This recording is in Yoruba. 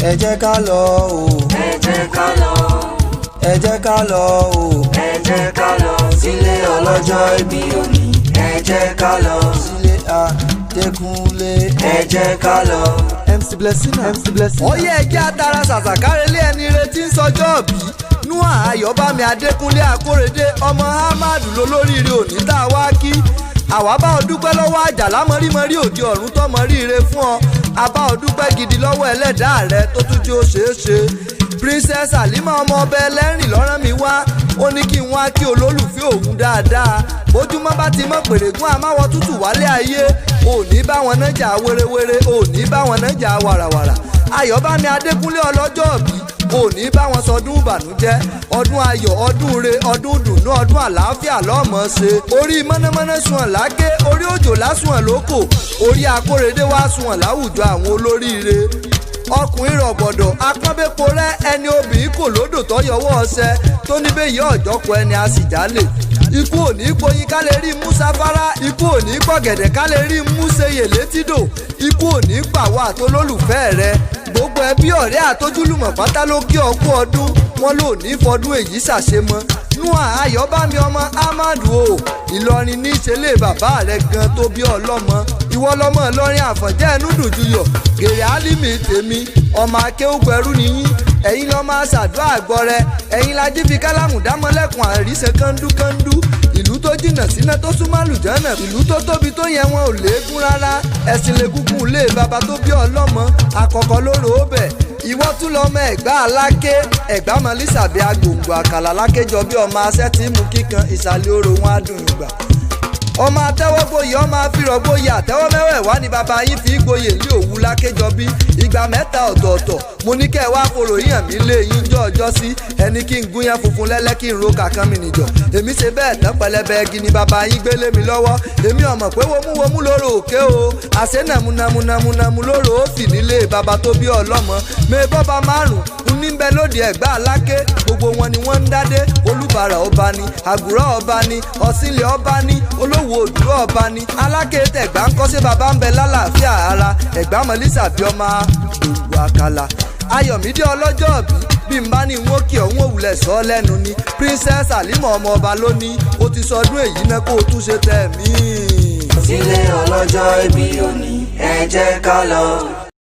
ẹ jẹ́ ká lọ o. ẹ jẹ́ ká lọ. ẹ jẹ́ ká lọ o. ẹ jẹ́ ká lọ sílé ọlọ́jọ́ ìbí òní. ẹ jẹ́ ká lọ sílé Adékúnlé. ẹ jẹ́ ká lọ. MC Blessing, MC Blessing. ó yẹ ẹjẹ́ àtàrà ṣàṣàkárẹ́lé ẹni retí ń sọjọ́ òbí Noah Ayọ̀bámi Adékúnlé Akórèdé ọmọ Ahmadu lolóríire òní tá a wá kí àwa bá ọ dúpẹ́ lọ́wọ́ àjàlá mọ́rímọ́rí òde ọ̀run tó mọ́ríire fún ọ àbá ọ dúpẹ́ gidi lọ́wọ́ ẹlẹ́dàá rẹ tó tún jẹ́ ó ṣeé ṣe Princess Halima ọmọ ọba ẹlẹ́rìn lọ́rán mi wá ó ní kí n wá kí olólùfẹ́ òun dáadáa bójúmọ́ bá ti mọ́ pèrègún àmáwọ̀ tútù wálé ayé òní bá wọn nájà wérewére òní bá wọn nájà wàràwàrà Ayọ̀bámi Adékúnlé ọlọ́jọ́ òbí òní bá wọn sọdún ìbànújẹ́ ọdún ayọ̀ ọdún re ọdún dùnú ọdún àlàáfíà lọ́mọ ṣe orí mọ́nàmọ́ná sùn lágé orí òjò lásùn lóko orí Akórèdé wá sùn láwùjọ àwọn olóríire ọkùnrin rọ̀gbọ̀dọ̀ apọ́nbẹ́po rẹ ẹni obìnrin kò lódò tó yọwọ́ ọṣẹ tó níbẹ̀ yí ọ̀jọ́kọ ẹni a sì jálè ikú ò ní poyin ká lè rí mú sáfárá ikú ò ní gbọ̀gẹ̀dẹ̀ ká lè rí mú seyè létídò ikú ò ní pàwọ́ àtolólùfẹ́ rẹ gbogbo ẹbí ọ̀rẹ́ àtójúlùmọ̀ pátá ló kí ọ kú ọdún wọn lò ní fọdún èyí ṣàṣemọ Noah Ayọ̀bámi ọmọ Ahmadu o Ìlọrin ní ìṣẹ̀lẹ̀ bàbá rẹ gan tó bí ọlọ́mọ ìwọ lọmọ Ìlọrin àfọ̀njẹ́ ẹnu dùjúyọ̀ gèrè álímì tèmi ọmọ akéwùgbẹ́rú nìyí ẹ̀yin lọ́ọ́ máa ṣàdúrà àgbọ̀rẹ́ ẹ̀yin lajì fi kálámù dámọ́lẹ́kùn àríṣe kọ́ńdúkọ́ńdú ìlú tó jìnnà síná tó súnmọ́ àlùjọ́nà ìlú tó tóbi tó yẹ wọn ò léegun rárá ẹ̀sìn lè gúngún lé bàbá tó bí ọlọ́mọ àkọ́kọ́ lóró bẹ̀ ìwọ tún lọmọ Ẹ̀gbá Aláké Ẹ̀gbá mọ́lísàbí agbòǹgbò àkàlà lákéjọ bí ọmọ asẹ́ tí mú kíkan ìsàlẹ̀ oró wọn á dùn ìgbà ọmọ atẹ́wọ́gboyè ọmọ afírọ̀gboyè àtẹ́wọ́ mẹ́wẹ̀ẹ̀wá ni bàbá yín fi gboyè ní Òwu lákéjọ bí ìgbà mẹ́ta ọ̀tọ̀ọ̀tọ̀ mo ní kẹ́ ẹ wá forò yàn mí lé yín jọ́ ọjọ́ sí ẹni kí n gúnyán funfun lẹ́lẹ́ kí n ro kàkán mi nìjọ èmi ṣe bẹ́ẹ̀ tán pẹlẹbẹ igi ni bàbá yín gbélé mi lọ́wọ́ èmi ọmọ pé womúwomú lóró òkè o àṣẹ nàmúnàmúnàmúnàmú lóró ó fì nílé bàbá tó bí ọlọ́mọ mẹ́bọ́ba márùn-ún níbẹ̀ lóde Ẹ̀gbá Aláké gbogbo wọn ni wọ́n ń dádé Olúbàrà ọba ni Àgùrá ọba ni Ọ̀sìnlẹ̀ ọba ni Olówó Òdúró ọba ni Aláké tẹ̀gbá ń kọ́ sí bàbá ń bẹ lálàáfíà ara Ẹ̀gbá mọ́lísàbí ọmọ gbòǹgbò àkàlà Ayọ̀mídé ọlọ́jọ́ òbí bí n bá ní wọn kí ọ̀hún òwúlẹ̀ sọ lẹ́nu ni Princess Halima ọmọ ọba lónìí ó ti sọdún èyí náà kó o tún ṣe tẹ̀ mí. sílé ọlọ́jọ́ ìbí òní ẹ jẹ́ ká lọ.